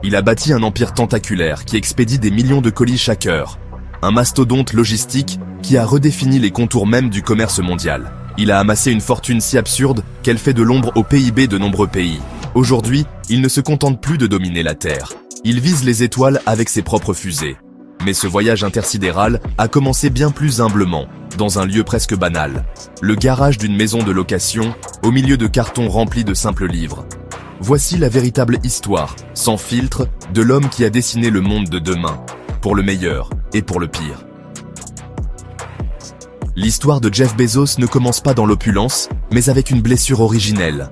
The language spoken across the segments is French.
Il a bâti un empire tentaculaire qui expédie des millions de colis chaque heure. Un mastodonte logistique qui a redéfini les contours même du commerce mondial. Il a amassé une fortune si absurde qu'elle fait de l'ombre au PIB de nombreux pays. Aujourd'hui, il ne se contente plus de dominer la Terre. Il vise les étoiles avec ses propres fusées. Mais ce voyage intersidéral a commencé bien plus humblement, dans un lieu presque banal. Le garage d'une maison de location, au milieu de cartons remplis de simples livres. Voici la véritable histoire, sans filtre, de l'homme qui a dessiné le monde de demain, pour le meilleur et pour le pire. L'histoire de Jeff Bezos ne commence pas dans l'opulence, mais avec une blessure originelle.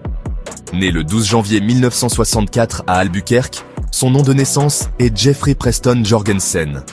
Né le 12 janvier 1964 à Albuquerque, son nom de naissance est Jeffrey Preston Jorgensen.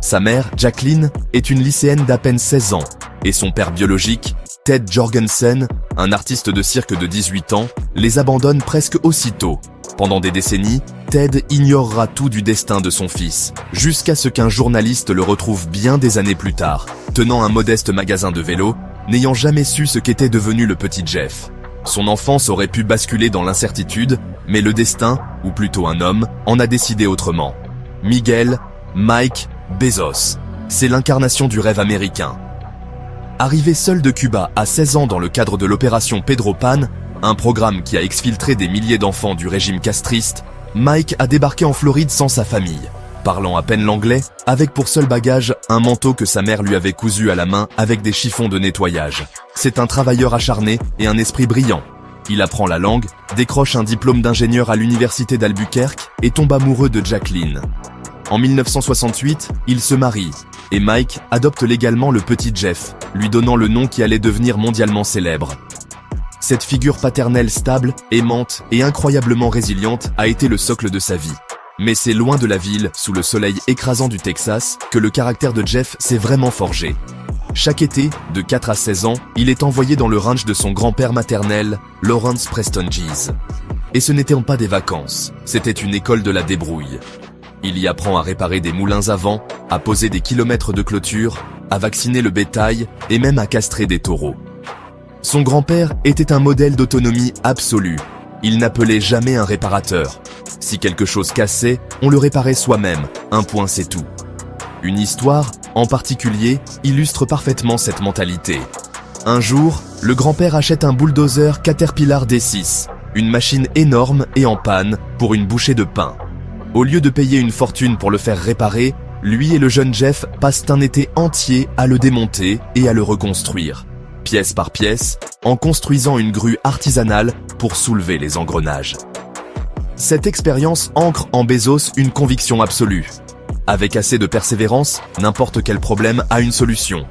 Sa mère, Jacqueline, est une lycéenne d'à peine 16 ans, et son père biologique, Ted Jorgensen, un artiste de cirque de 18 ans, les abandonne presque aussitôt. Pendant des décennies, Ted ignorera tout du destin de son fils, jusqu'à ce qu'un journaliste le retrouve bien des années plus tard, tenant un modeste magasin de vélo, n'ayant jamais su ce qu'était devenu le petit Jeff. Son enfance aurait pu basculer dans l'incertitude, mais le destin, ou plutôt un homme, en a décidé autrement. Mike Bezos. C'est l'incarnation du rêve américain. Arrivé seul de Cuba à 16 ans dans le cadre de l'opération Pedro Pan, un programme qui a exfiltré des milliers d'enfants du régime castriste, Mike a débarqué en Floride sans sa famille. Parlant à peine l'anglais, avec pour seul bagage un manteau que sa mère lui avait cousu à la main avec des chiffons de nettoyage. C'est un travailleur acharné et un esprit brillant. Il apprend la langue, décroche un diplôme d'ingénieur à l'université d'Albuquerque et tombe amoureux de Jacqueline. En 1968, il se marie, et Mike adopte légalement le petit Jeff, lui donnant le nom qui allait devenir mondialement célèbre. Cette figure paternelle stable, aimante et incroyablement résiliente a été le socle de sa vie. Mais c'est loin de la ville, sous le soleil écrasant du Texas, que le caractère de Jeff s'est vraiment forgé. Chaque été, de 4 à 16 ans, il est envoyé dans le ranch de son grand-père maternel, Lawrence Preston Gies. Et ce n'étaient pas des vacances, c'était une école de la débrouille. Il y apprend à réparer des moulins à vent, à poser des kilomètres de clôture, à vacciner le bétail et même à castrer des taureaux. Son grand-père était un modèle d'autonomie absolue. Il n'appelait jamais un réparateur. Si quelque chose cassait, on le réparait soi-même, un point c'est tout. Une histoire, en particulier, illustre parfaitement cette mentalité. Un jour, le grand-père achète un bulldozer Caterpillar D6, une machine énorme et en panne pour une bouchée de pain. Au lieu de payer une fortune pour le faire réparer, lui et le jeune Jeff passent un été entier à le démonter et à le reconstruire, pièce par pièce, en construisant une grue artisanale pour soulever les engrenages. Cette expérience ancre en Bezos une conviction absolue. Avec assez de persévérance, n'importe quel problème a une solution.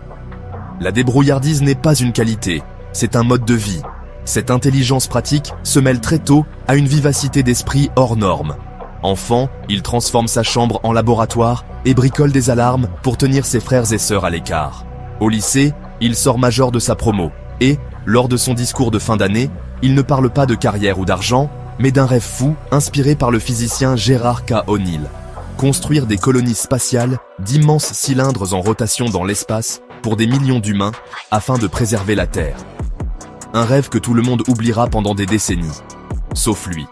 La débrouillardise n'est pas une qualité, c'est un mode de vie. Cette intelligence pratique se mêle très tôt à une vivacité d'esprit hors norme. Enfant, il transforme sa chambre en laboratoire et bricole des alarmes pour tenir ses frères et sœurs à l'écart. Au lycée, il sort major de sa promo et, lors de son discours de fin d'année, il ne parle pas de carrière ou d'argent, mais d'un rêve fou inspiré par le physicien Gerard K. O'Neill. Construire des colonies spatiales, d'immenses cylindres en rotation dans l'espace pour des millions d'humains afin de préserver la Terre. Un rêve que tout le monde oubliera pendant des décennies, sauf lui.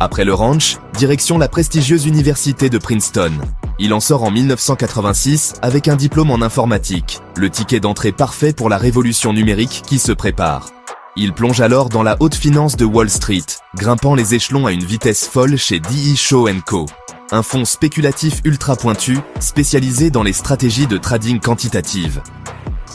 Après le ranch, direction la prestigieuse université de Princeton. Il en sort en 1986 avec un diplôme en informatique, le ticket d'entrée parfait pour la révolution numérique qui se prépare. Il plonge alors dans la haute finance de Wall Street, grimpant les échelons à une vitesse folle chez D.E. Shaw & Co., un fonds spéculatif ultra pointu, spécialisé dans les stratégies de trading quantitative.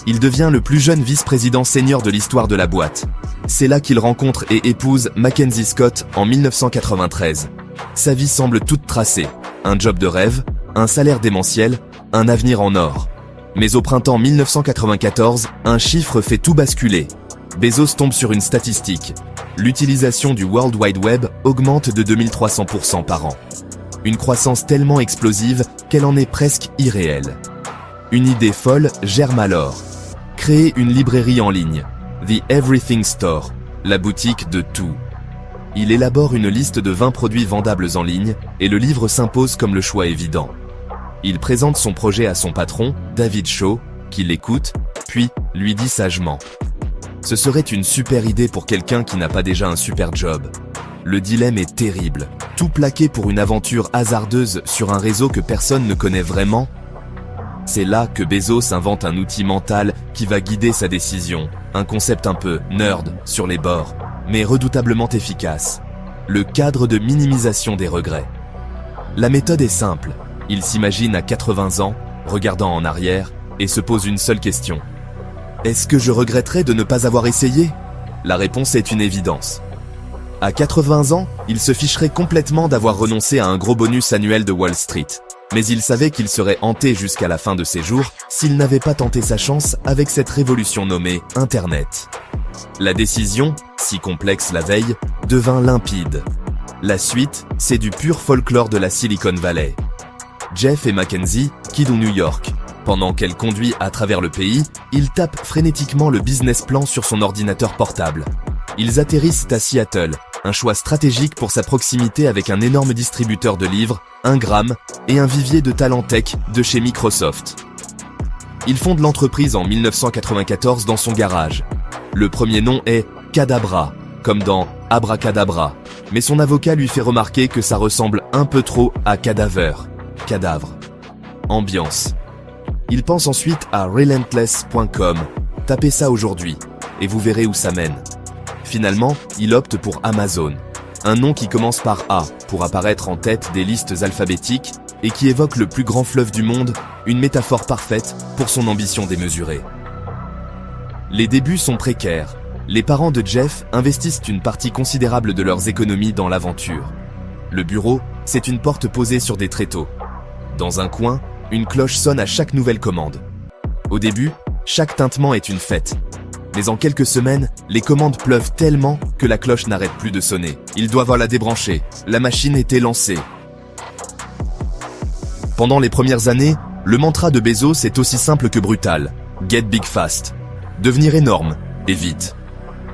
Il devient le plus jeune vice-président senior de l'histoire de la boîte. C'est là qu'il rencontre et épouse Mackenzie Scott en 1993. Sa vie semble toute tracée. Un job de rêve, un salaire démentiel, un avenir en or. Mais au printemps 1994, un chiffre fait tout basculer. Bezos tombe sur une statistique. L'utilisation du World Wide Web augmente de 2300% par an. Une croissance tellement explosive qu'elle en est presque irréelle. Une idée folle germe alors. Créer une librairie en ligne, The Everything Store, la boutique de tout. Il élabore une liste de 20 produits vendables en ligne et le livre s'impose comme le choix évident. Il présente son projet à son patron, David Shaw, qui l'écoute, puis lui dit sagement. Ce serait une super idée pour quelqu'un qui n'a pas déjà un super job. Le dilemme est terrible. Tout plaquer pour une aventure hasardeuse sur un réseau que personne ne connaît vraiment? C'est là que Bezos invente un outil mental qui va guider sa décision. Un concept un peu nerd sur les bords, mais redoutablement efficace. Le cadre de minimisation des regrets. La méthode est simple. Il s'imagine à 80 ans, regardant en arrière, et se pose une seule question. Est-ce que je regretterais de ne pas avoir essayé? La réponse est une évidence. À 80 ans, il se ficherait complètement d'avoir renoncé à un gros bonus annuel de Wall Street. Mais il savait qu'il serait hanté jusqu'à la fin de ses jours s'il n'avait pas tenté sa chance avec cette révolution nommée Internet. La décision, si complexe la veille, devint limpide. La suite, c'est du pur folklore de la Silicon Valley. Jeff et Mackenzie quittent New York. Pendant qu'elle conduit à travers le pays, il tape frénétiquement le business plan sur son ordinateur portable. Ils atterrissent à Seattle, un choix stratégique pour sa proximité avec un énorme distributeur de livres, Ingram, et un vivier de talent tech de chez Microsoft. Ils fondent l'entreprise en 1994 dans son garage. Le premier nom est Cadabra, comme dans Abracadabra, mais son avocat lui fait remarquer que ça ressemble un peu trop à Cadaver, cadavre. Ambiance. Il pense ensuite à Relentless.com. Tapez ça aujourd'hui, et vous verrez où ça mène. Finalement, il opte pour Amazon, un nom qui commence par A pour apparaître en tête des listes alphabétiques et qui évoque le plus grand fleuve du monde, une métaphore parfaite pour son ambition démesurée. Les débuts sont précaires. Les parents de Jeff investissent une partie considérable de leurs économies dans l'aventure. Le bureau, c'est une porte posée sur des tréteaux. Dans un coin, une cloche sonne à chaque nouvelle commande. Au début, chaque tintement est une fête. Mais en quelques semaines, les commandes pleuvent tellement que la cloche n'arrête plus de sonner. Ils doivent la débrancher. La machine était lancée. Pendant les premières années, le mantra de Bezos est aussi simple que brutal. Get big fast. Devenir énorme, et vite.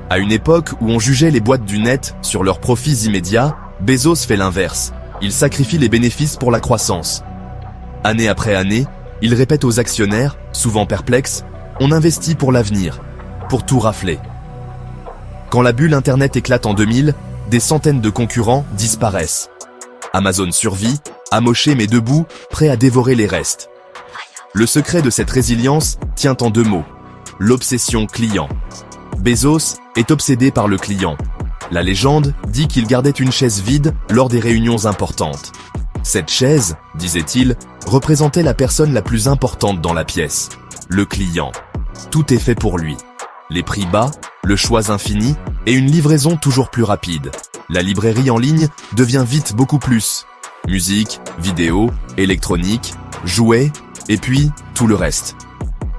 À une époque où on jugeait les boîtes du net sur leurs profits immédiats, Bezos fait l'inverse. Il sacrifie les bénéfices pour la croissance. Année après année, il répète aux actionnaires, souvent perplexes, on investit pour l'avenir, pour tout rafler. Quand la bulle Internet éclate en 2000, des centaines de concurrents disparaissent. Amazon survit, amoché mais debout, prêt à dévorer les restes. Le secret de cette résilience tient en deux mots. L'obsession client. Bezos est obsédé par le client. La légende dit qu'il gardait une chaise vide lors des réunions importantes. Cette chaise, disait-il, représentait la personne la plus importante dans la pièce. Le client. Tout est fait pour lui. Les prix bas, le choix infini et une livraison toujours plus rapide. La librairie en ligne devient vite beaucoup plus. Musique, vidéo, électronique, jouets, et puis tout le reste.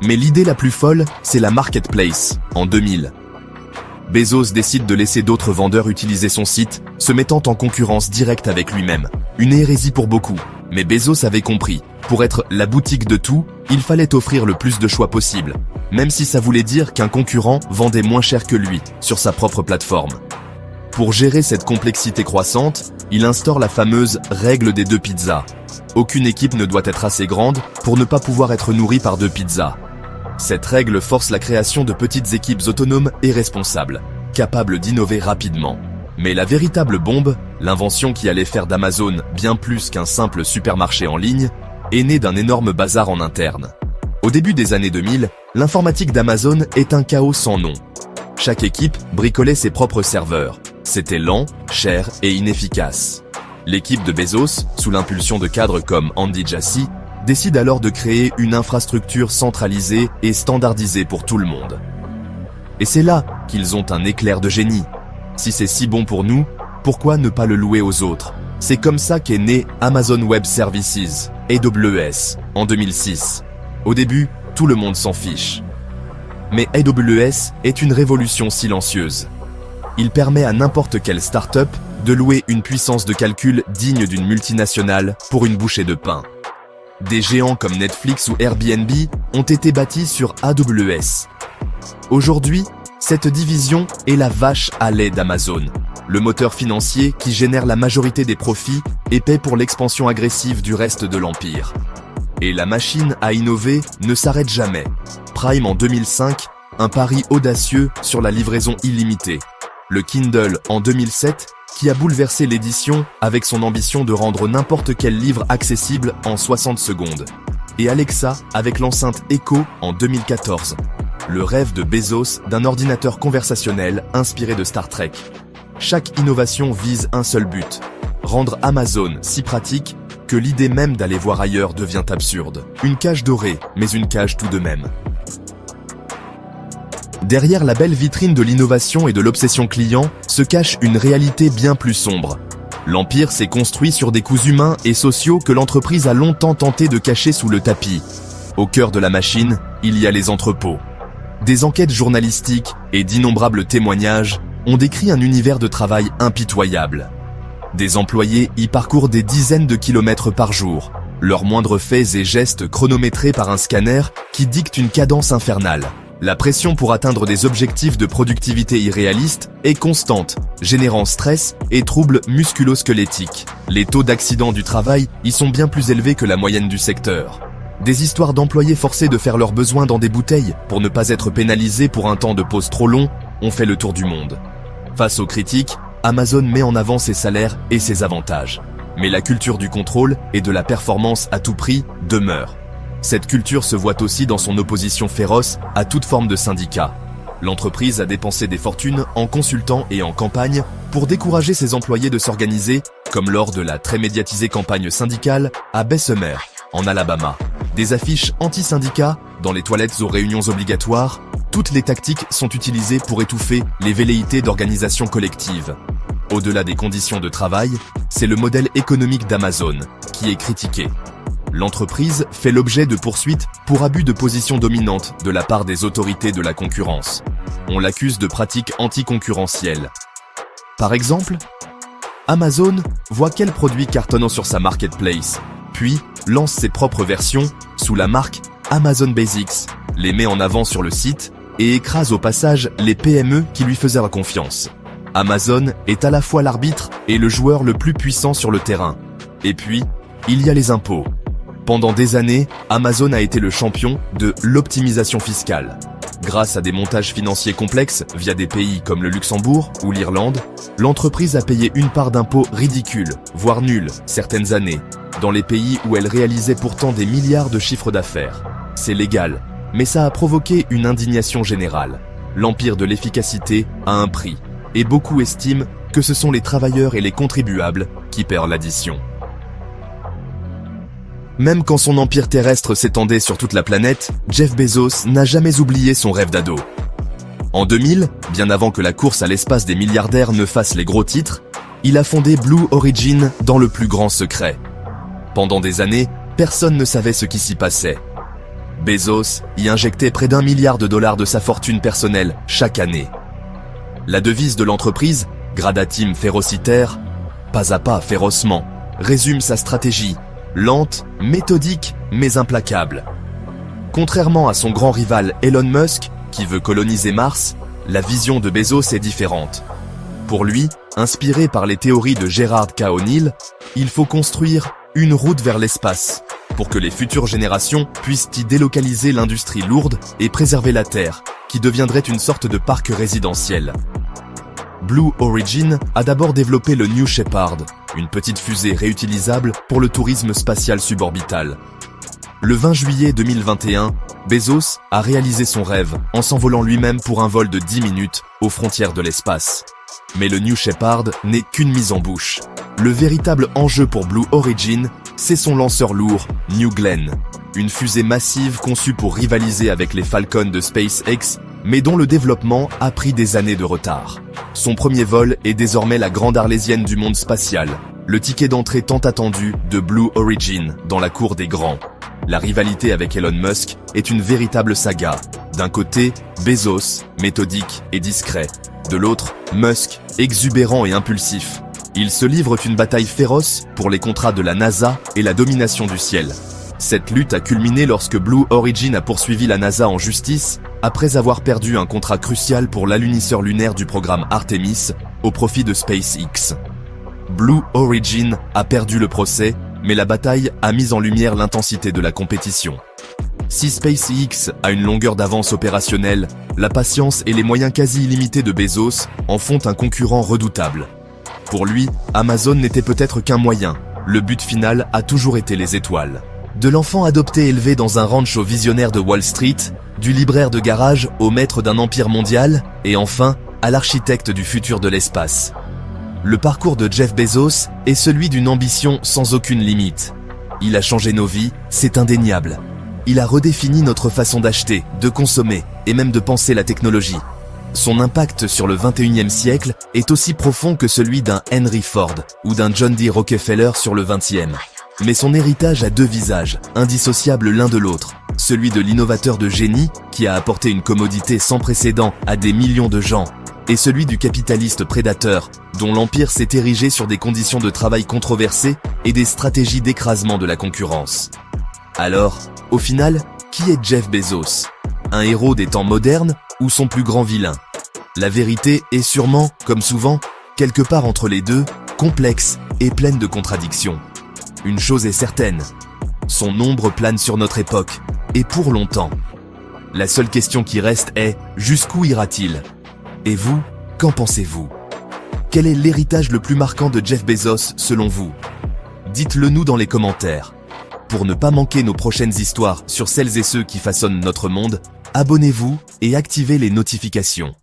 Mais l'idée la plus folle, c'est la marketplace, en 2000. Bezos décide de laisser d'autres vendeurs utiliser son site, se mettant en concurrence directe avec lui-même. Une hérésie pour beaucoup, mais Bezos avait compris. Pour être la boutique de tout, il fallait offrir le plus de choix possible, même si ça voulait dire qu'un concurrent vendait moins cher que lui, sur sa propre plateforme. Pour gérer cette complexité croissante, il instaure la fameuse règle des 2 pizzas. Aucune équipe ne doit être assez grande pour ne pas pouvoir être nourrie par 2 pizzas. Cette règle force la création de petites équipes autonomes et responsables, capables d'innover rapidement. Mais la véritable bombe, l'invention qui allait faire d'Amazon bien plus qu'un simple supermarché en ligne, est née d'un énorme bazar en interne. Au début des années 2000, l'informatique d'Amazon est un chaos sans nom. Chaque équipe bricolait ses propres serveurs. C'était lent, cher et inefficace. L'équipe de Bezos, sous l'impulsion de cadres comme Andy Jassy, décide alors de créer une infrastructure centralisée et standardisée pour tout le monde. Et c'est là qu'ils ont un éclair de génie. Si c'est si bon pour nous, pourquoi ne pas le louer aux autres? C'est comme ça qu'est né Amazon Web Services, AWS, en 2006. Au début, tout le monde s'en fiche. Mais AWS est une révolution silencieuse. Il permet à n'importe quelle start-up de louer une puissance de calcul digne d'une multinationale pour une bouchée de pain. Des géants comme Netflix ou Airbnb ont été bâtis sur AWS. Aujourd'hui, cette division est la vache à lait d'Amazon, le moteur financier qui génère la majorité des profits et paie pour l'expansion agressive du reste de l'empire. Et la machine à innover ne s'arrête jamais. Prime en 2005, un pari audacieux sur la livraison illimitée. Le Kindle en 2007 qui a bouleversé l'édition avec son ambition de rendre n'importe quel livre accessible en 60 secondes. Et Alexa avec l'enceinte Echo en 2014. Le rêve de Bezos d'un ordinateur conversationnel inspiré de Star Trek. Chaque innovation vise un seul but, rendre Amazon si pratique que l'idée même d'aller voir ailleurs devient absurde. Une cage dorée, mais une cage tout de même. Derrière la belle vitrine de l'innovation et de l'obsession client se cache une réalité bien plus sombre. L'empire s'est construit sur des coûts humains et sociaux que l'entreprise a longtemps tenté de cacher sous le tapis. Au cœur de la machine, il y a les entrepôts. Des enquêtes journalistiques et d'innombrables témoignages ont décrit un univers de travail impitoyable. Des employés y parcourent des dizaines de kilomètres par jour, leurs moindres faits et gestes chronométrés par un scanner qui dicte une cadence infernale. La pression pour atteindre des objectifs de productivité irréalistes est constante, générant stress et troubles musculo-squelettiques. Les taux d'accidents du travail y sont bien plus élevés que la moyenne du secteur. Des histoires d'employés forcés de faire leurs besoins dans des bouteilles pour ne pas être pénalisés pour un temps de pause trop long ont fait le tour du monde. Face aux critiques, Amazon met en avant ses salaires et ses avantages. Mais la culture du contrôle et de la performance à tout prix demeure. Cette culture se voit aussi dans son opposition féroce à toute forme de syndicat. L'entreprise a dépensé des fortunes en consultant et en campagne pour décourager ses employés de s'organiser, comme lors de la très médiatisée campagne syndicale à Bessemer, en Alabama. Des affiches anti-syndicats dans les toilettes aux réunions obligatoires, toutes les tactiques sont utilisées pour étouffer les velléités d'organisation collective. Au-delà des conditions de travail, c'est le modèle économique d'Amazon qui est critiqué. L'entreprise fait l'objet de poursuites pour abus de position dominante de la part des autorités de la concurrence. On l'accuse de pratiques anticoncurrentielles. Par exemple, Amazon voit quel produit cartonnant sur sa marketplace, puis lance ses propres versions sous la marque Amazon Basics, les met en avant sur le site et écrase au passage les PME qui lui faisaient confiance. Amazon est à la fois l'arbitre et le joueur le plus puissant sur le terrain. Et puis, il y a les impôts. Pendant des années, Amazon a été le champion de l'optimisation fiscale. Grâce à des montages financiers complexes via des pays comme le Luxembourg ou l'Irlande, l'entreprise a payé une part d'impôts ridicule, voire nulle, certaines années, dans les pays où elle réalisait pourtant des milliards de chiffres d'affaires. C'est légal, mais ça a provoqué une indignation générale. L'empire de l'efficacité a un prix, et beaucoup estiment que ce sont les travailleurs et les contribuables qui perdent l'addition. Même quand son empire terrestre s'étendait sur toute la planète, Jeff Bezos n'a jamais oublié son rêve d'ado. En 2000, bien avant que la course à l'espace des milliardaires ne fasse les gros titres, il a fondé Blue Origin dans le plus grand secret. Pendant des années, personne ne savait ce qui s'y passait. Bezos y injectait près d'1 milliard de dollars de sa fortune personnelle chaque année. La devise de l'entreprise, gradatim ferociter, pas à pas férocement, résume sa stratégie. Lente, méthodique, mais implacable. Contrairement à son grand rival Elon Musk, qui veut coloniser Mars, la vision de Bezos est différente. Pour lui, inspiré par les théories de Gerard K. O'Neill, il faut construire une route vers l'espace, pour que les futures générations puissent y délocaliser l'industrie lourde et préserver la Terre, qui deviendrait une sorte de parc résidentiel. Blue Origin a d'abord développé le New Shepard, une petite fusée réutilisable pour le tourisme spatial suborbital. Le 20 juillet 2021, Bezos a réalisé son rêve en s'envolant lui-même pour un vol de 10 minutes aux frontières de l'espace. Mais le New Shepard n'est qu'une mise en bouche. Le véritable enjeu pour Blue Origin, c'est son lanceur lourd, New Glenn. Une fusée massive conçue pour rivaliser avec les Falcon de SpaceX, mais dont le développement a pris des années de retard. Son premier vol est désormais la grande arlésienne du monde spatial, le ticket d'entrée tant attendu de Blue Origin dans la cour des grands. La rivalité avec Elon Musk est une véritable saga. D'un côté, Bezos, méthodique et discret. De l'autre, Musk, exubérant et impulsif. Ils se livrent une bataille féroce pour les contrats de la NASA et la domination du ciel. Cette lutte a culminé lorsque Blue Origin a poursuivi la NASA en justice après avoir perdu un contrat crucial pour l'alunisseur lunaire du programme Artemis au profit de SpaceX. Blue Origin a perdu le procès, mais la bataille a mis en lumière l'intensité de la compétition. Si SpaceX a une longueur d'avance opérationnelle, la patience et les moyens quasi illimités de Bezos en font un concurrent redoutable. Pour lui, Amazon n'était peut-être qu'un moyen. Le but final a toujours été les étoiles. De l'enfant adopté élevé dans un ranch au visionnaire de Wall Street, du libraire de garage au maître d'un empire mondial, et enfin, à l'architecte du futur de l'espace. Le parcours de Jeff Bezos est celui d'une ambition sans aucune limite. Il a changé nos vies, c'est indéniable. Il a redéfini notre façon d'acheter, de consommer, et même de penser la technologie. Son impact sur le 21e siècle est aussi profond que celui d'un Henry Ford ou d'un John D. Rockefeller sur le 20e. Mais son héritage a deux visages, indissociables l'un de l'autre. Celui de l'innovateur de génie, qui a apporté une commodité sans précédent à des millions de gens, et celui du capitaliste prédateur, dont l'empire s'est érigé sur des conditions de travail controversées et des stratégies d'écrasement de la concurrence. Alors, au final, qui est Jeff Bezos? Un héros des temps modernes ou son plus grand vilain? La vérité est sûrement, comme souvent, quelque part entre les deux, complexe et pleine de contradictions. Une chose est certaine, son ombre plane sur notre époque, et pour longtemps. La seule question qui reste est, jusqu'où ira-t-il? Et vous, qu'en pensez-vous? Quel est l'héritage le plus marquant de Jeff Bezos selon vous? Dites-le nous dans les commentaires. Pour ne pas manquer nos prochaines histoires sur celles et ceux qui façonnent notre monde, abonnez-vous et activez les notifications.